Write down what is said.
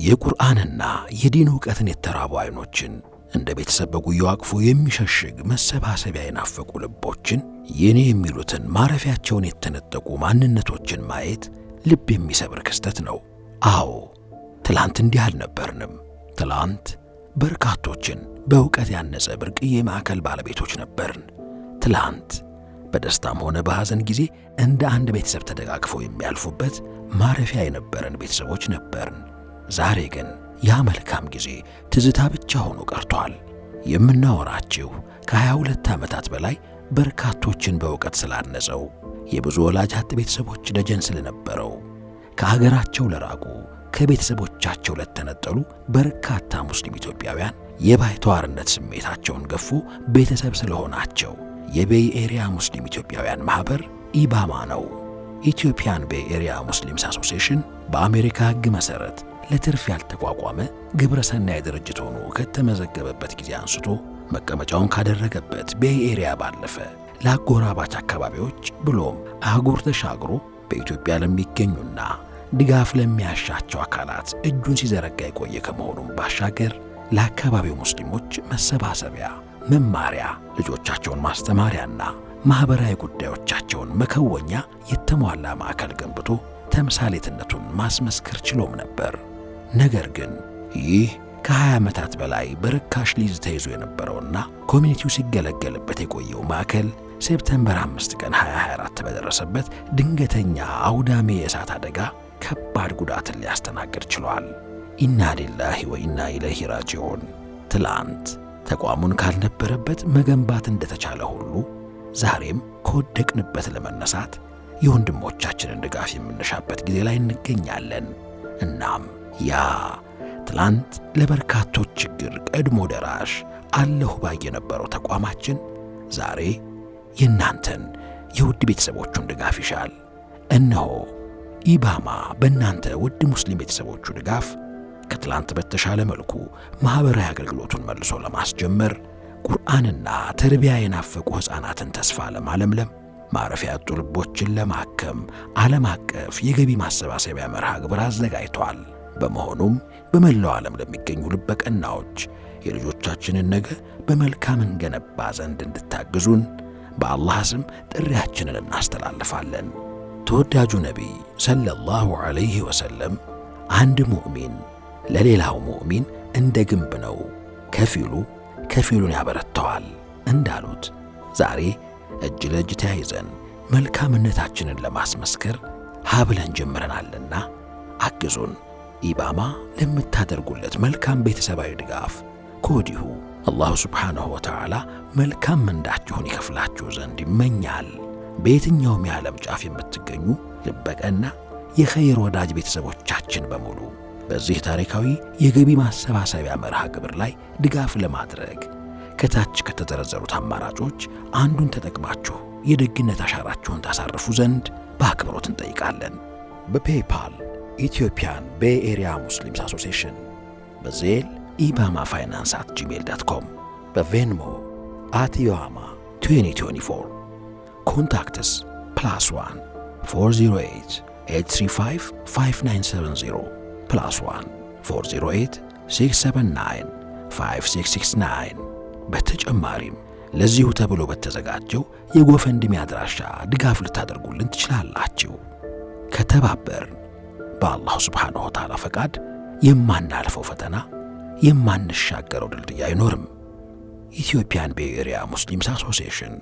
የቁርአንና የዲን ዕውቀትን የተራቡ አይኖችን እንደ ቤተሰብ በጉያው አቅፎ የሚሸሽግ መሰባሰቢያ የናፈቁ ልቦችን የኔ የሚሉትን ማረፊያቸውን የተነጠቁ ማንነቶችን ማየት ልብ የሚሰብር ክስተት ነው። አዎ ትላንት እንዲህ አልነበርንም። ትላንት በርካቶችን በእውቀት ያነጸ ብርቅዬ ማዕከል ባለቤቶች ነበርን። ትላንት በደስታም ሆነ በሐዘን ጊዜ እንደ አንድ ቤተሰብ ተደጋግፈው የሚያልፉበት ማረፊያ የነበረን ቤተሰቦች ነበርን። ዛሬ ግን ያ መልካም ጊዜ ትዝታ ብቻ ሆኖ ቀርቷል። የምናወራችሁ ከ22 ዓመታት በላይ በርካቶችን በእውቀት ስላነጸው የብዙ ወላጅ አጥ ቤተሰቦች ደጀን ስለነበረው ከሀገራቸው ለራቁ ከቤተሰቦቻቸው ለተነጠሉ በርካታ ሙስሊም ኢትዮጵያውያን የባይተዋርነት ስሜታቸውን ገፎ ቤተሰብ ስለሆናቸው የቤይ ኤሪያ ሙስሊም ኢትዮጵያውያን ማህበር ኢባማ ነው። ኢትዮጵያን ቤይ ኤሪያ ሙስሊምስ አሶሲዬሽን በአሜሪካ ሕግ መሠረት ለትርፍ ያልተቋቋመ ግብረ ሰናይ ድርጅት ሆኖ ከተመዘገበበት ጊዜ አንስቶ መቀመጫውን ካደረገበት ቤይ ኤሪያ ባለፈ ለአጎራባች አካባቢዎች ብሎም አህጉር ተሻግሮ በኢትዮጵያ ለሚገኙና ድጋፍ ለሚያሻቸው አካላት እጁን ሲዘረጋ የቆየ ከመሆኑም ባሻገር ለአካባቢው ሙስሊሞች መሰባሰቢያ፣ መማሪያ፣ ልጆቻቸውን ማስተማሪያና ማኅበራዊ ጉዳዮቻቸውን መከወኛ የተሟላ ማዕከል ገንብቶ ተምሳሌትነቱን ማስመስከር ችሎም ነበር። ነገር ግን ይህ ከ20 ዓመታት በላይ በርካሽ ሊዝ ተይዞ የነበረውና ኮሚኒቲው ሲገለገልበት የቆየው ማዕከል ሴፕቴምበር 5 ቀን 2024 በደረሰበት ድንገተኛ አውዳሚ የእሳት አደጋ ከባድ ጉዳትን ሊያስተናግድ ችሏል። ኢና ሊላሂ ወኢና ኢለይሂ ራጂዑን። ትላንት ተቋሙን ካልነበረበት መገንባት እንደተቻለ ሁሉ ዛሬም ከወደቅንበት ለመነሳት የወንድሞቻችንን ድጋፍ የምንሻበት ጊዜ ላይ እንገኛለን። እናም ያ ትላንት ለበርካቶች ችግር ቀድሞ ደራሽ አለሁ ባይ የነበረው ተቋማችን ዛሬ የእናንተን የውድ ቤተሰቦቹን ድጋፍ ይሻል። እነሆ ኢባማ በእናንተ ውድ ሙስሊም ቤተሰቦቹ ድጋፍ ከትላንት በተሻለ መልኩ ማኅበራዊ አገልግሎቱን መልሶ ለማስጀመር ቁርአንና ተርቢያ የናፈቁ ሕፃናትን ተስፋ ለማለምለም ማረፊያ ያጡ ልቦችን ለማከም ዓለም አቀፍ የገቢ ማሰባሰቢያ መርሃ ግብር አዘጋጅቷል። በመሆኑም በመላው ዓለም ለሚገኙ ልበቀናዎች የልጆቻችንን ነገ በመልካም እንገነባ ዘንድ እንድታግዙን በአላህ ስም ጥሪያችንን እናስተላልፋለን። ተወዳጁ ነቢይ ሰለላሁ ዐለይሂ ወሰለም አንድ ሙእሚን ለሌላው ሙእሚን እንደ ግንብ ነው፣ ከፊሉ ከፊሉን ያበረተዋል እንዳሉት ዛሬ እጅ ለእጅ ተያይዘን መልካምነታችንን ለማስመስከር ሀብለን ጀምረናልና አግዙን። ኢባማ ለምታደርጉለት መልካም ቤተሰባዊ ድጋፍ ከወዲሁ አላሁ ሱብሓነሁ ወተዓላ መልካም ምንዳችሁን ይከፍላችሁ ዘንድ ይመኛል። በየትኛውም የዓለም ጫፍ የምትገኙ ልበቀና የኸይር ወዳጅ ቤተሰቦቻችን በሙሉ በዚህ ታሪካዊ የገቢ ማሰባሰቢያ መርሃ ግብር ላይ ድጋፍ ለማድረግ ከታች ከተዘረዘሩት አማራጮች አንዱን ተጠቅማችሁ የደግነት አሻራችሁን ታሳርፉ ዘንድ በአክብሮት እንጠይቃለን። በፔይፓል ኢትዮጵያን ቤይ ኤሪያ ሙስሊምስ አሶሲዬሽን፣ በዜል ኢባማ ፋይናንስ @gmail.com፣ በቬንሞ @ኢባማ 2024። ኮንታክትስ +1 408 835 5970 +1 408 679 5669። በተጨማሪም ለዚሁ ተብሎ በተዘጋጀው የጎፈንድሚ አድራሻ ድጋፍ ልታደርጉልን ትችላላችሁ። ከተባበርን በአላሁ ሱብሓነሁ ወተዓላ ፈቃድ የማናልፈው ፈተና የማንሻገረው ድልድይ አይኖርም። ኢትዮጵያን ቤይ ኤሪያ ሙስሊምስ አሶሲዬሽን